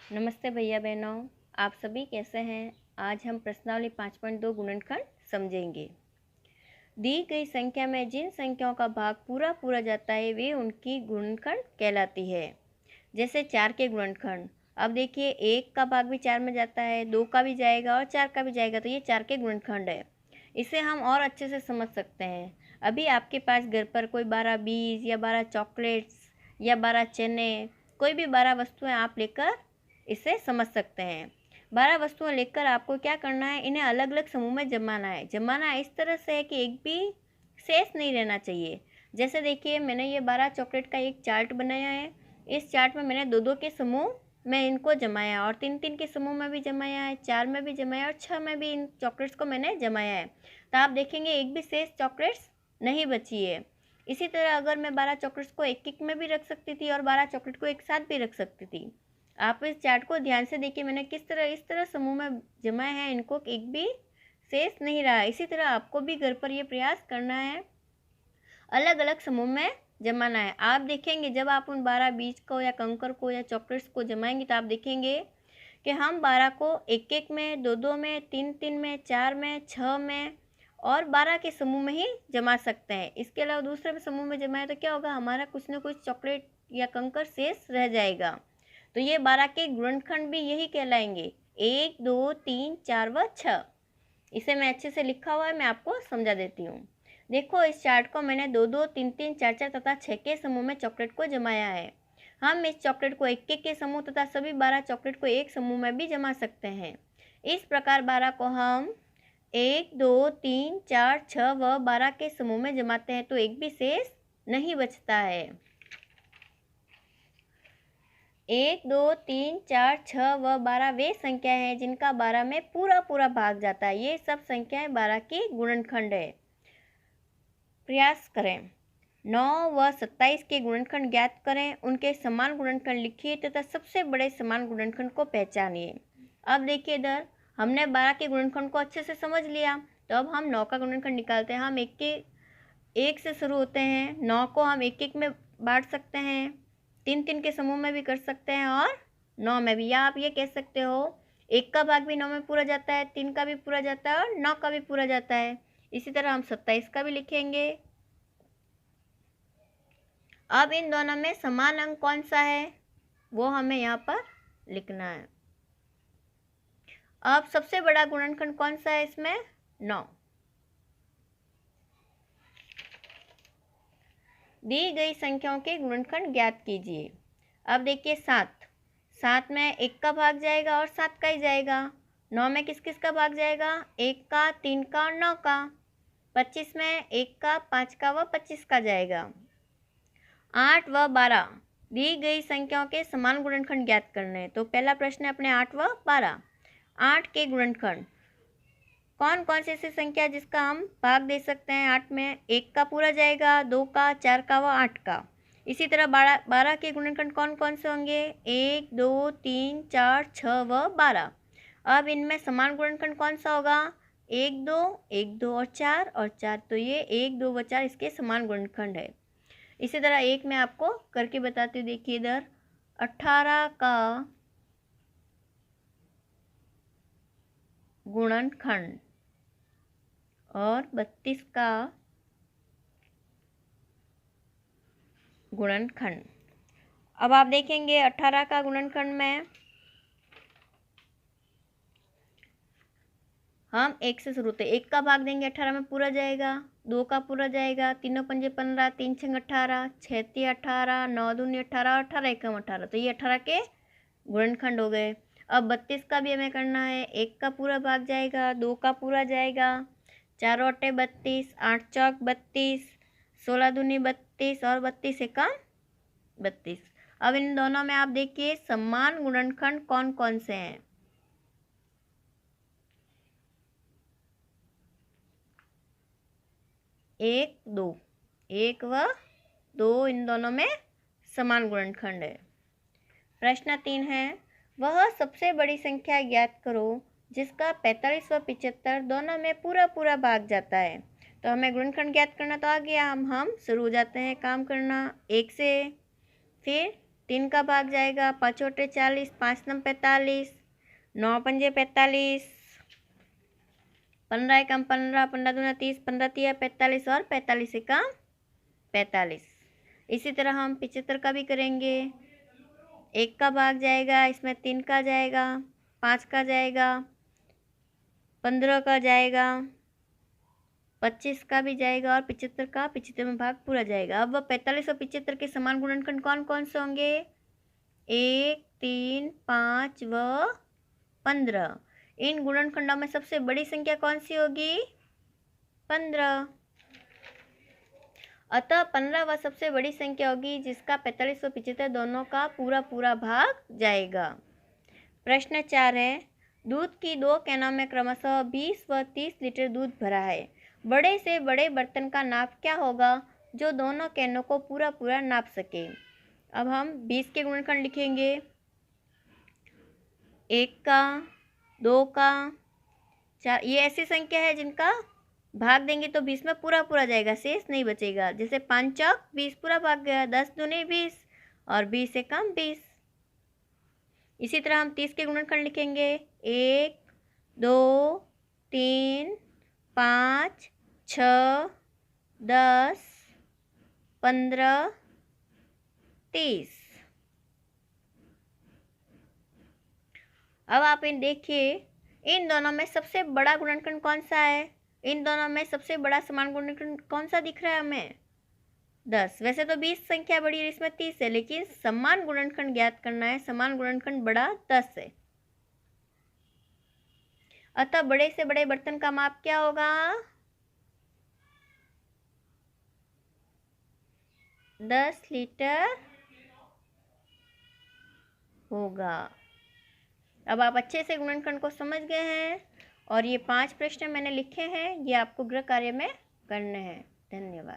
नमस्ते भैया बहनों, आप सभी कैसे हैं। आज हम प्रश्नावली 5.2 गुणनखंड समझेंगे। दी गई संख्या में जिन संख्याओं का भाग पूरा पूरा जाता है वे उनकी गुणनखंड कहलाती है। जैसे 4 के गुणनखंड। अब देखिए 1 का भाग भी 4 में जाता है, 2 का भी जाएगा और 4 का भी जाएगा, तो ये 4 के गुणनखंड है। इसे हम और अच्छे से समझ सकते हैं। अभी आपके पास घर पर कोई 12 बीज या 12 चॉकलेट्स या 12 चने, कोई भी 12 वस्तुएं आप लेकर इसे समझ सकते हैं। 12 वस्तुएं लेकर आपको क्या करना है, इन्हें अलग अलग समूह में जमाना है। जमाना इस तरह से है कि एक भी शेष नहीं रहना चाहिए। जैसे देखिए मैंने ये 12 चॉकलेट का एक चार्ट बनाया है। इस चार्ट में मैंने 2-2 के समूह में इनको जमाया और 3-3 के समूह में भी जमाया है, 4 में भी जमाया और 6 में भी इन चॉकलेट्स को मैंने जमाया है। तो आप देखेंगे एक भी शेष चॉकलेट्स नहीं बची है। इसी तरह अगर मैं 12 चॉकलेट्स को एक एक में भी रख सकती थी और 12 चॉकलेट को एक साथ भी रख सकती थी। आप इस चार्ट को ध्यान से देखिए, मैंने किस तरह इस तरह समूह में जमाए हैं, इनको एक भी शेष नहीं रहा। इसी तरह आपको भी घर पर ये प्रयास करना है, अलग अलग समूह में जमाना है। आप देखेंगे जब आप उन 12 बीज को या कंकर को या चॉकलेट्स को जमाएंगे तो आप देखेंगे कि हम 12 को एक एक में, 2-2 में, 3-3 में, 4 में, 6 में और 12 के समूह में ही जमा सकते हैं। इसके अलावा दूसरे समूह में जमाए तो क्या होगा, हमारा कुछ ना कुछ चॉकलेट या कंकर शेष रह जाएगा। तो ये 12 के गुणनखंड भी यही कहलाएंगे, 1, 2, 3, 4 व 6। इसे मैं अच्छे से लिखा हुआ है, मैं आपको समझा देती हूँ। देखो इस चार्ट को मैंने 2-2, 3-3, 4-4 तथा 6 के समूह में चॉकलेट को जमाया है। हम इस चॉकलेट को एक एक के समूह तथा सभी 12 चॉकलेट को एक समूह में भी जमा सकते हैं। इस प्रकार 12 को हम 1, 2, 3, 4, 6 व 12 के समूह में जमाते हैं तो एक भी शेष नहीं बचता है। 1, 2, 3, 4, 6 व 12 वे संख्या हैं जिनका 12 में पूरा पूरा भाग जाता है। ये सब संख्याएं 12 की गुणनखंड है। प्रयास करें। 9 व 27 के गुणनखंड ज्ञात करें, उनके समान गुणनखंड लिखिए तथा सबसे बड़े समान गुणनखंड को पहचानिए। अब देखिए इधर हमने 12 के गुणनखंड को अच्छे से समझ लिया, तो अब हम 9 का गुणनखंड निकालते हैं। हम एक से शुरू होते हैं। 9 को हम एक एक में बांट सकते हैं, 3-3 के समूह में भी कर सकते हैं और 9 में भी। या आप ये कह सकते हो 1 का भाग भी 9 में पूरा जाता है, 3 का भी पूरा जाता है और 9 का भी पूरा जाता है। इसी तरह हम 27 का भी लिखेंगे। अब इन दोनों में समान अंक कौन सा है वो हमें यहाँ पर लिखना है। अब सबसे बड़ा गुणनखंड कौन सा है इसमें, 9। दी गई संख्याओं के गुणनखंड ज्ञात कीजिए। अब देखिए 7 में 1 का भाग जाएगा और 7 का ही जाएगा। 9 में किस किस का भाग जाएगा, 1 का, 3 का और 9 का। 25 में 1 का, 5 का व 25 का जाएगा। 8 व 12 दी गई संख्याओं के समान गुणनखंड ज्ञात करने हैं। तो पहला प्रश्न है अपने 8 व 12। 8 के गुणनखंड कौन कौन सी ऐसी संख्या है जिसका हम भाग दे सकते हैं। 8 में 1 का पूरा जाएगा, 2 का, 4 का व 8 का। इसी तरह 12 के गुणनखंड कौन कौन से होंगे, 1, 2, 3, 4, 6 व 12। अब इनमें समान गुणनखंड कौन सा होगा, 1, 2, 1, 2 और 4। तो ये 1, 2 व 4 इसके समान गुणनखंड है। इसी तरह एक मैं आपको करके बताती हूँ। देखिए इधर 18 का गुणनखंड और 32 का गुणनखंड। अब आप देखेंगे 18 का गुणनखंड में हम 1 से शुरू होते हैं। 1 का भाग देंगे 18 में पूरा जाएगा, 2 का पूरा जाएगा, 3 पंजे 15, 3 छंग 18, 6 तिया 18, 9 दूनी 18 और 18 एकम 18। तो ये 18 के गुणनखंड हो गए। अब 32 का भी हमें करना है। 1 का पूरा भाग जाएगा, 2 का पूरा जाएगा, 4 अट्ठे 32, 8 चौक 32, 16 दूनी 32 और 32 एकम 32। अब इन दोनों में आप देखिए समान गुणनखंड कौन कौन से हैं। 1, 2, 1 व 2 इन दोनों में समान गुणनखंड है। प्रश्न 3 है, वह सबसे बड़ी संख्या ज्ञात करो जिसका 45 व 75 दोनों में पूरा पूरा भाग जाता है। तो हमें गुणनखंड ज्ञात करना तो आ गया। हम शुरू हो जाते हैं काम करना 1 से। फिर 3 का भाग जाएगा, 5 छोटे 40, 5 नम 45, 9 पंजे 45, 15 एकम 15, 15 दूना 30, 15 तिया 45 और 45 एकम 45। इसी तरह हम 75 का भी करेंगे। 1 का भाग जाएगा, इसमें 3 का जाएगा, 5 का जाएगा, 15 का जाएगा, 25 का भी जाएगा और 75 का 75 में भाग पूरा जाएगा। अब 45 और 75 के समान गुणनखंड कौन कौन से होंगे? 1, 3, 5 व 15। इन गुणनखंडों में सबसे बड़ी संख्या कौन सी होगी? 15। अतः 15 वह सबसे बड़ी संख्या होगी जिसका 45 व 75 दोनों का पूरा पूरा भाग जाएगा। प्रश्न 4 है, दूध की 2 कैनों में क्रमशः 20 व 30 लीटर दूध भरा है। बड़े से बड़े बर्तन का नाप क्या होगा जो दोनों कैनों को पूरा पूरा नाप सके? अब हम 20 के गुणनखंड लिखेंगे। 1 का, 2 का, 4, ये ऐसी संख्या है जिनका भाग देंगे तो 20 में पूरा पूरा जाएगा, शेष नहीं बचेगा। जैसे 5 चौक 20 पूरा भाग गया, 10 दूनी 20 और 20 एकम 20। इसी तरह हम 30 के गुणनखंड लिखेंगे। 1, 2, 3, 5, 6, 10, 15, 30। अब आप इन देखिए, इन दोनों में सबसे बड़ा गुणनखंड कौन सा है? इन दोनों में सबसे बड़ा समान गुणनखंड कौन सा दिख रहा है हमें? 10। वैसे तो 20 संख्या बड़ी है, इसमें 30 है, लेकिन समान गुणनखंड ज्ञात करना है। समान गुणनखंड बड़ा 10 है। अतः बड़े से बड़े बर्तन का माप क्या होगा? 10 लीटर होगा। अब आप अच्छे से गुणनखंड को समझ गए हैं और ये 5 प्रश्न मैंने लिखे हैं, ये आपको गृह कार्य में करने हैं। धन्यवाद।